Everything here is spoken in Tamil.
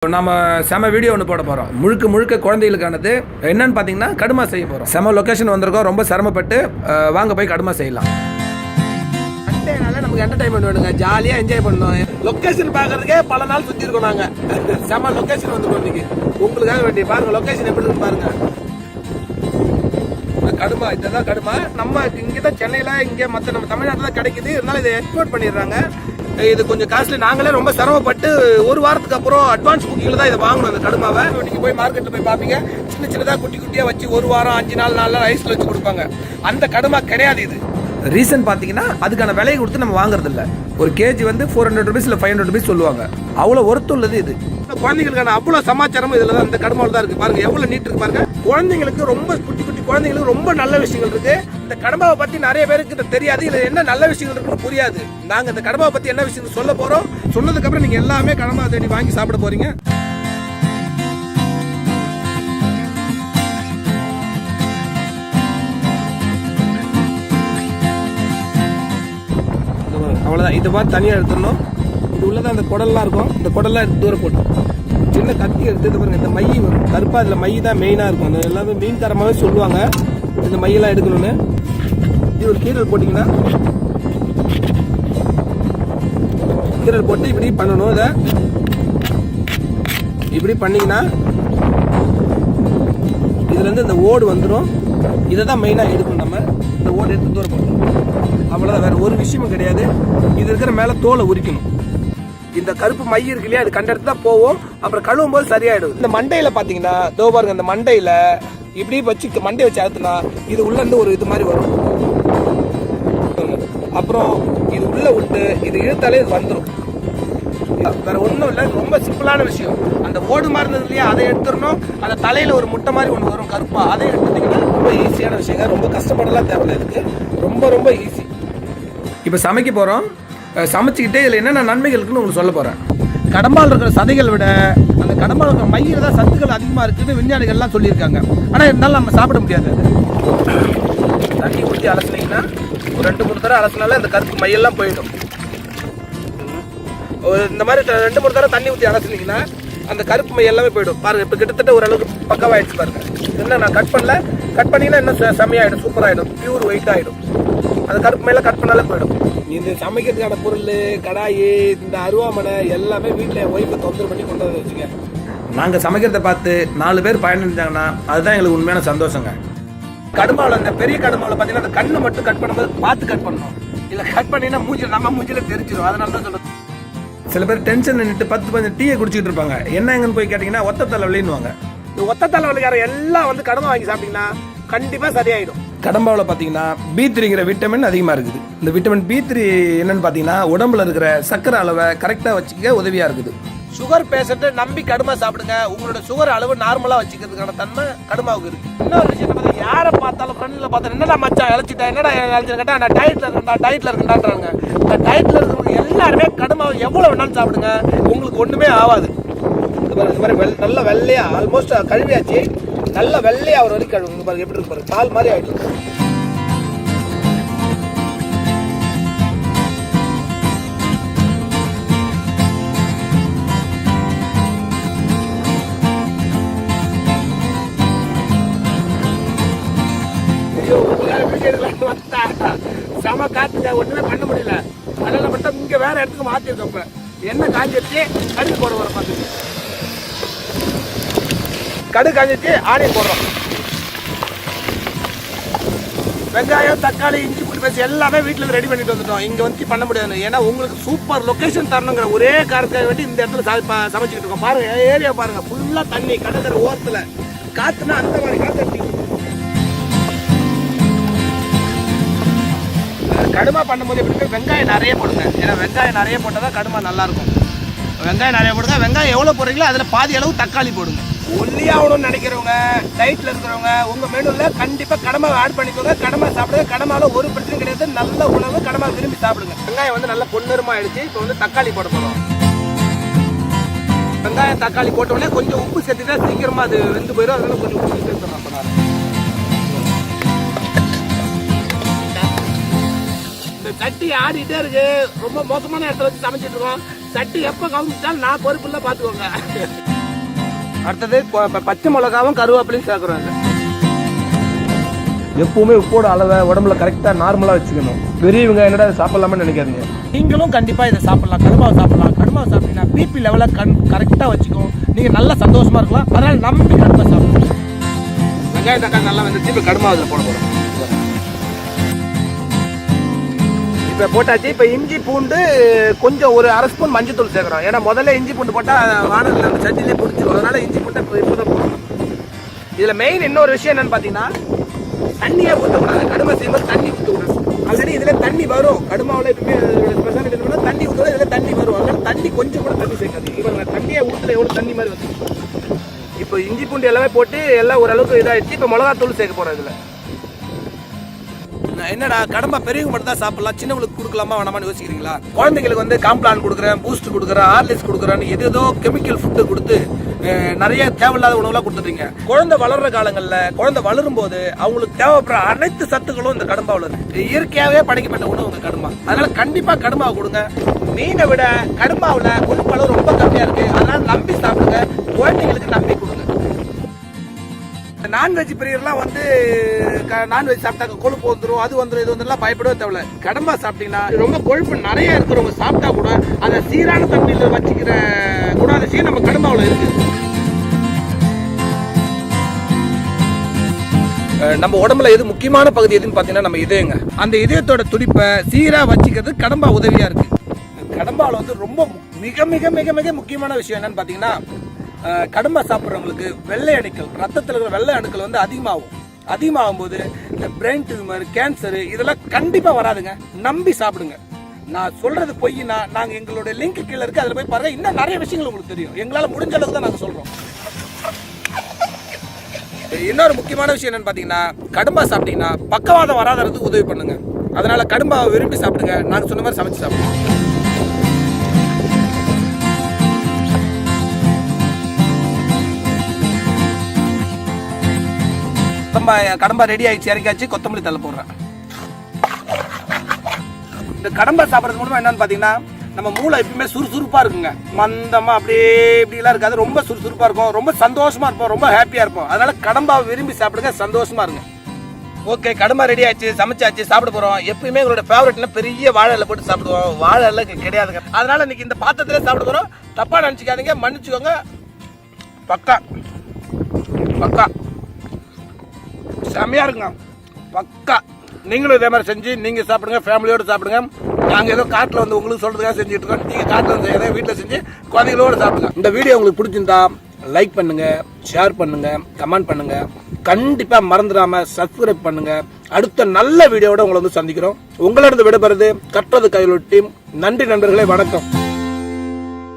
நம்ம செம வீடியோ ஒன்று போட போகிறோம். முழுக்க குழந்தைகளுக்கானது. என்னன்னு பார்த்தீங்கன்னா கடுமா செய்ய போகிறோம். செம லொக்கேஷன் வந்திருக்கோம். ரொம்ப சிரமப்பட்டு வாங்க போய் கடுமா செய்யலாம். சண்டேனால நமக்கு என்டர்டைன்மெண்ட் வேணுங்க. ஜாலியாக என்ஜாய் பண்ணோம். லொக்கேஷன் பார்க்கறதுக்கே பல நாள் சுற்றி இருக்கோம் நாங்கள். செம லொக்கேஷன் வந்துருக்கோம் இன்னைக்கு உங்களுக்காக வேண்டிய. பாருங்க லொக்கேஷன் எப்படி இருக்கு பாருங்க. கடுமா இதுதான் கடுமா. நம்ம இங்கே தான் சென்னையில் இங்கே மற்ற நம்ம தமிழ்நாட்டில் தான் கிடைக்குது. இருந்தாலும் இதை எக்ஸ்போர்ட் பண்ணிடுறாங்க. இது கொஞ்சம் காஸ்ட்லி. நாங்களே ரொம்ப சிரமப்பட்டு ஒரு வாரத்துக்கு அப்புறம் அட்வான்ஸ் புக்கிங்ல தான் இதை வாங்கணும். அந்த கடுமாவை நீங்க போய் மார்க்கெட்டில் போய் பார்ப்பீங்க. சின்னதா குட்டியா வச்சு ஒரு வாரம் 5 நாள் 4 நாள் ஐஸ்ல வச்சு கொடுப்பாங்க. அந்த கடுமா கிடையாது இது. ரீசன் பாத்தீங்கன்னா அதுக்கான விலையை கொடுத்து நம்ம வாங்குறது இல்ல. ஒரு கேஜி வந்து 400 rupees இல்ல 500 rupees சொல்லுவாங்க. அவ்வளவு ஒர்த்து உள்ளது இது. குழந்தைங்களுக்கான அவ்வளவு சமாச்சாரமும் இதுல தான், இந்த கடுமாவில் தான் இருக்கு. பாருங்க எவ்வளவு நீட் இருக்கு பாருங்க. குழந்தைங்களுக்கு ரொம்ப குட்டி குழந்தைங்களுக்கு ரொம்ப நல்ல விஷயங்கள் இருக்கு. இந்த கடுமாவை பத்தி நிறைய பேருக்கு தெரியாது. இதுல என்ன நல்ல விஷயங்கள் இருக்குன்னு புரியாது. நாங்க இந்த கடுமாவை பத்தி என்ன விஷயம் சொல்ல போறோம். சொன்னதுக்கு அப்புறம் நீங்க எல்லாமே கடுமா தேடி வாங்கி சாப்பிட போறீங்க. அவ்வளவுதான். இது பார்த்து தனியாக எடுத்துடணும். இது உள்ளதான் அந்த குடல்லாம் இருக்கும். இந்த குடல்லாம் எடுத்து தூரம் போட்டு சின்ன கத்தி எடுத்து இது பாருங்க. இந்த மை வரும் கருப்பா. அதில் மை தான் மெயினாக இருக்கும். அந்த எல்லாமே மீன் தரமாகவே சொல்லுவாங்க இந்த மையெல்லாம் எடுக்கணும்னு. இது ஒரு கீரல் போட்டிங்கன்னா கீரல் போட்டு இப்படி பண்ணணும். இதை இப்படி பண்ணிங்கன்னா இதுலேருந்து இந்த ஓடு வந்துடும். இதை தான் மெயினாக எடுக்கணும். நம்ம இந்த ஓடு எடுத்து தூரம் போட்டோம். அவ்வளோதான், வேற ஒரு விஷயமும் கிடையாது. இது இருக்கிற மேலே தோலை உரிக்கணும். இந்த கருப்பு மை இருக்கு இல்லையா, அது கண்ட இடத்துல போவோம். அப்புறம் கழுவும் போது சரியாயிடும். இந்த மண்டையில பாத்தீங்கன்னா தோ பாருங்க, இந்த மண்டையில இப்படி வச்சு மண்டையை வச்சு அழுத்தினா இது உள்ள இருந்து ஒரு இது மாதிரி வரும். அப்புறம் இது உள்ள விட்டு இது இழுத்தாலே இது வந்துடும். வேற ஒன்றும் இல்லை, ரொம்ப சிம்பிளான விஷயம். அந்த ஓடு மாதிரி இருந்தது இல்லையா, அதை எடுத்துடணும். அந்த தலையில ஒரு முட்டை மாதிரி ஒன்று வரும் கருப்பா, அதை எடுத்துட்டீங்கன்னா ரொம்ப ஈஸியான விஷயங்க. ரொம்ப கஷ்டப்படலாம் தேவையில்லை. இதுக்கு ரொம்ப ஈஸி. இப்போ சமைக்க போகிறோம். சமைச்சிக்கிட்டே இதில் என்னென்ன நன்மைகள் இருக்குன்னு உங்களுக்கு சொல்ல போகிறேன். கடம்பால் இருக்கிற சதைகளை விட அந்த கடம்பால் இருக்கிற மையில் தான் சத்துக்கள் அதிகமாக இருக்குன்னு விஞ்ஞானிகள்லாம் சொல்லியிருக்காங்க. ஆனால் இருந்தாலும் நம்ம சாப்பிட முடியாது. தண்ணி ஊற்றி அலசினீங்கன்னா ஒரு 2-3 தடவை அலசினால இந்த கருப்பு மையெல்லாம் போயிடும். இந்த மாதிரி 2-3 தடவை தண்ணி ஊற்றி அலசினீங்கன்னா அந்த கருப்பு மை எல்லாமே போயிடும். பாருங்க இப்போ கிட்டத்தட்ட ஓரளவுக்கு பக்கவாயிடுச்சு பாருங்க. என்ன நான் கட் பண்ணல, கட் பண்ணிங்கன்னா இன்னும் செம்மையாயிடும், சூப்பராகிடும், பியூர் ஒயிட் ஆகிடும். அந்த கருப்பு மேல கட் பண்ணாலே போயிடும். இந்த சமைக்கிறதுக்கான பொருள், கடாயி, இந்த அருவாமனை எல்லாமே வீட்டில் ஒய்ஃபை தொந்தரவு பண்ணி கொண்டு வந்து வச்சுக்க. நாங்கள் சமைக்கிறத பார்த்து 4 பேர் பயணிச்சாங்கன்னா அதுதான் எங்களுக்கு உண்மையான சந்தோஷங்க. கடுமாவில் இந்த பெரிய கடுமாவில் பார்த்தீங்கன்னா அந்த கண்ணு மட்டும் கட் பண்ணும்போது பார்த்து கட் பண்ணணும். இல்லை கட் பண்ணினா நம்ம மூஞ்சில தெரிஞ்சிடும். அதனால தான் சொல்லுறது. சில பேர் டென்ஷன் நின்றுட்டு 10-15 டீயை குடிச்சிட்டு இருப்பாங்க. என்ன எங்கன்னு போய் கேட்டிங்கன்னா ஒத்த தலைவலின்னுவாங்க. இந்த ஒத்த தலைவலிக்கார எல்லாம் வந்து கடுமா வாங்கி சாப்பிட்டீங்கன்னா கண்டிப்பாக சரியாயிடும். கடம்பாவில் பார்த்தீங்கன்னா B3ங்கிற விட்டமின் அதிகமாக இருக்குது. இந்த விட்டமின் B3 என்னன்னு பார்த்தீங்கன்னா உடம்புல இருக்கிற சக்கரை அளவை கரெக்டாக வச்சுக்க உதவியாக இருக்குது. சுகர் பேஷண்ட்டு நம்பி கடுமா சாப்பிடுங்க. உங்களோட சுகர் அளவு நார்மலாக வச்சுக்கிறதுக்கான தன்மை கடுமாவுக்கு இருக்கு. இன்னொரு விஷயம் பார்த்தா யாரை பார்த்தாலும் ஃப்ரெண்டில் பார்த்தா என்னடா மச்சான் இழைச்சிட்டா, என்னடா இழைச்சிட்டு கேட்டால் நான் டயட்டில் இருக்கேன்டான்றாங்க. இந்த டயட்டில் இருக்கிறவங்க எல்லாருமே கடுமாவை எவ்வளோ வேணாலும் சாப்பிடுங்க, உங்களுக்கு ஒன்றுமே ஆகாது. இது மாதிரி நல்ல வெள்ளையா ஆல்மோஸ்ட் கழுவியாச்சு. நல்ல வெள்ளையா ஒரு வரைக்கும் கழுவுங்க. பாருங்க எப்படி இருக்கு பாருங்க, பால் மாதிரி ஆயிட்டு. செம காத்துங்க, ஒண்ணுமே பண்ண முடியல. அதனால மட்டும் இங்க வேற இடத்துக்கு மாத்திருக்கோம். இப்ப என்ன காஞ்சிச்சு கடுகு போட வர பார்த்துட்டு கடுகு காஞ்சிச்சு ஆனியன் போடுறோம். வெங்காயம், தக்காளி, இஞ்சி, பூண்டு பேஸ்ட் எல்லாமே வீட்டில் ரெடி பண்ணிட்டு வந்துட்டோம். இங்கே வந்து பண்ண முடியாது. ஏன்னா உங்களுக்கு சூப்பர் லொக்கேஷன் தரணுங்கிற ஒரே காரணத்துக்காக வேண்டி இந்த இடத்துல சமைச்சிக்கிட்டு இருக்கோம். பாருங்க ஏரியா பாருங்க, ஃபுல்லாக தண்ணி, கடற்கரை ஓரத்தில் காத்துனா அந்த மாதிரி காற்று அடிச்சு. கடுமா பண்ணும்போது எப்படி வெங்காயம் நிறைய போடுங்க. ஏன்னா வெங்காயம் நிறைய போட்டால் தான் கடுமா நல்லாயிருக்கும். வெங்காயம் நிறைய போடுங்க. வெங்காயம் எவ்வளோ போடுறீங்களோ அதில் பாதி அளவு தக்காளி போடுங்க. ஒல்லியாகணும்னு நினைக்கிறவங்க, டயட்டில் இருக்கிறவங்க உங்கள் மெனுவில் கண்டிப்பாக கடமாவை ஆட் பண்ணிக்கோங்க. கடமா சாப்பிடுங்க. கடமாவில் ஒரு பிரச்சனையும் கிடையாது. நல்ல உணவு, கடமா விரும்பி சாப்பிடுங்க. வெங்காயம் வந்து நல்லா பொன்னிறமாக ஆயிடுச்சு. இப்போ வந்து தக்காளி போட போகிறோம். வெங்காயம் தக்காளி போட்ட உடனே கொஞ்சம் உப்பு சேர்த்துட்டா சீக்கிரமாக அது வெந்து போயிடும். அதனால கொஞ்சம் உப்பு சேர்த்துறோம். அப்போ இந்த சட்டி ஆடிட்டே இருக்கு. ரொம்ப மோசமான இடத்துல வச்சு சமைச்சிட்டு இருக்கோம். சட்டி எப்போ கவுந்துட்டாலும் நான் பொறுப்பு இல்லை, பார்த்துக்கோங்க. அடுத்தது பச்சை மிளகாவும் கருவேப்பிலையும் சேர்க்குறோம். எப்பவுமே உப்போட அளவை உடம்புல கரெக்டாக நார்மலாக வச்சுக்கணும். பெரியவங்க என்னடா சாப்பிடலாம்னு நினைக்காதீங்க. நீங்களும் கண்டிப்பாக இதை சாப்பிடலாம். கடுமாவை சாப்பிடலாம். கடுமாவை சாப்பிட்டீங்கன்னா பிபி லெவலை கரெக்டாக வச்சுக்கும். நீங்கள் நல்லா சந்தோஷமா இருக்கலாம். அதனால் நம்பி கடுமை சாப்பிடுங்க. வெங்காயம் தக்காளி நல்லா வந்துச்சு. இப்போ கடுமாவை அதில் போட போகிறோம். இப்போ போட்டாச்சு. இப்போ இஞ்சி பூண்டு கொஞ்சம் ஒரு அரை ஸ்பூன் மஞ்சள் தூள் சேர்க்குறோம். ஏன்னா முதல்ல இஞ்சி பூண்டு போட்டால் வானத்தில் அந்த சட்டிலே பிடிச்சிடும். அதனால் இஞ்சி பூண்டை இப்போ தான் போடணும். இதில் மெயின் இன்னொரு விஷயம் என்னென்னு பார்த்தீங்கன்னா தண்ணியை ஊற்றக்கூடாது. கடுமை செய்யும்போது தண்ணி ஊற்றக்கூடாது. ஆல்ரெடி இதில் தண்ணி வரும். கடுமாவில் எப்பவுமே ஸ்பெஷாலிட்டி என்னன்னா தண்ணி ஊற்றக்கூடாது. இதில் தண்ணி வரும். அதனால் தண்ணி கொஞ்சம் கூட தண்ணி சேர்க்காது. இப்போ தண்ணியை ஊற்றுல எவ்வளோ தண்ணி மாதிரி வந்து இப்போ இஞ்சி பூண்டு எல்லாமே போட்டு எல்லாம் ஓரளவுக்கு இதாகிடுச்சு. இப்போ மிளகாத்தூள் சேர்க்க போகிறோம். இதில் என்னடா கடம்பா பெரியவங்க மட்டும் தான் சாப்பிடலாம், சின்னவங்களுக்கு கொடுக்கலாமா வேணாமான்னு யோசிக்கிறீங்களா? குழந்தைங்களுக்கு வந்து காம்ப்ளான் கொடுக்குறேன், பூஸ்ட் கொடுக்குறேன், ஹார்லிக்ஸ் கொடுக்குறேன்னு ஏதோ கெமிக்கல் ஃபுட்டு கொடுத்து நிறைய தேவையில்லாத உணவுலாம் கொடுத்துட்டீங்க. குழந்தை வளர்ற காலங்களில் குழந்தை வளரும் போது அவங்களுக்கு தேவைப்படுற அனைத்து சத்துக்களும் இந்த கடம்பாவில் இருக்கு. இயற்கையாகவே படைக்கப்பட்ட உணவு கடம்பா. அதனால கண்டிப்பா கடம்பாவை கொடுங்க. மீனை விட கடம்பாவில் கொழுப்பளவு ரொம்ப கம்மியா இருக்கு. அதனால நம்பி சாப்பிடுங்க. குழந்தைங்களுக்கு நம்பி கொடுங்க. நான்வெஜ் பிரியர்லாம் வந்து நான்வெஜ் சாப்பிட்டாங்க கொழுப்பு வந்துடும், அது வந்துடும், இது வந்துடலாம் பயப்படவே தேவையில்ல. கடம்பா சாப்பிட்டீங்கன்னா ரொம்ப கொழுப்பு நிறைய இருக்கிறவங்க சாப்பிட்டா கூட அந்த சீரான தன்மையில் வச்சுக்கிற குணாதிசயம் நம்ம கடம்பாவில் இருக்கு. நம்ம உடம்புல எது முக்கியமான பகுதி எதுன்னு பார்த்தீங்கன்னா நம்ம இதயங்க. அந்த இதயத்தோட துடிப்பை சீரா வச்சுக்கிறது கடம்பா உதவியா இருக்கு. கடம்பாவில் வந்து ரொம்ப மிக மிக மிக மிக முக்கியமான விஷயம் என்னன்னு பார்த்தீங்கன்னா கடம்பா சாப்பிட்றவங்களுக்கு வெள்ளை அணுக்கள், ரத்தத்தில் இருக்கிற வெள்ளை அணுக்கள் வந்து அதிகமாகும் போது இந்த பிரெயின் டியூமர், கேன்சர் இதெல்லாம் கண்டிப்பா வராதுங்க. நம்பி சாப்பிடுங்க. நான் சொல்றது பொய்னா நாங்க எங்களுடைய லிங்க் கீழே இருக்கு, அதில் போய் பாருங்க. இன்னும் நிறைய விஷயங்கள் உங்களுக்கு தெரியும். எங்களால் முடிஞ்ச அளவுக்கு தான் நாங்கள் சொல்றோம். இன்னொரு முக்கியமான விஷயம் என்னன்னு பார்த்தீங்கன்னா கடம்பா சாப்பிட்டீங்கன்னா பக்கவாதம் வராததுக்கு உதவி பண்ணுங்க. அதனால கடம்பாவை விரும்பி சாப்பிடுங்க. நாங்கள் சொன்ன மாதிரி சமைச்சு சாப்பிடுங்க. கடம்பா ரெடி ஆயிடுச்சு, இறக்காச்சு. கொத்தமல்லி தலை போடுறேன். இந்த கடம்பா சாப்பிட்றது மூலமா என்னன்னு பாத்தீங்கன்னா நம்ம மூளை எப்பவுமே சுறுசுறுப்பா இருக்குங்க. மந்தமா அப்படியே இப்படிலாம் இருக்காது. ரொம்ப சுறுசுறுப்பா இருக்கும், ரொம்ப சந்தோஷமா இருப்போம், ரொம்ப ஹாப்பியா இருப்போம். அதனால கடம்பாவை விரும்பி சாப்பிடுங்க, சந்தோஷமா இருங்க. ஓகே, கடம்பா ரெடி ஆயிடுச்சு, சமைச்சாச்சு, சாப்பிட போறோம். எப்பயுமே எங்களோட ஃபேவரட்னா பெரிய வாழை இலை போட்டு சாப்பிடுவோம். வாழை இலை கிடையாதுங்க. அதனால இன்னைக்கு இந்த பாத்திரத்திலே சாப்பிட போறோம். தப்பா நினைச்சுக்காதீங்க, மன்னிச்சுக்கோங்க. பக்கா பக்கா செம்மையா இருக்குங்க. பக்கா நீங்களும் இதே மாதிரி செஞ்சு நீங்க சாப்பிடுங்க, ஃபேமிலியோட சாப்பிடுங்க. நாங்க ஏதோ காட்டில் வந்து உங்களுக்கு சொல்றதுக்காக செஞ்சுட்டு இருக்கோம். நீங்க காட்டில் வந்து செய்யறத வீட்டில் செஞ்சு குழந்தைகளோட சாப்பிடுங்க. இந்த வீடியோ உங்களுக்கு பிடிச்சிருந்தா லைக் பண்ணுங்க, ஷேர் பண்ணுங்க, கமெண்ட் பண்ணுங்க. கண்டிப்பா மறந்துடாம சப்ஸ்கிரைப் பண்ணுங்க. அடுத்த நல்ல வீடியோட உங்களை வந்து சந்திக்கிறோம். உங்களிடம் விடைபெறுது கற்றது கையில் டீம். நன்றி நண்பர்களே, வணக்கம்.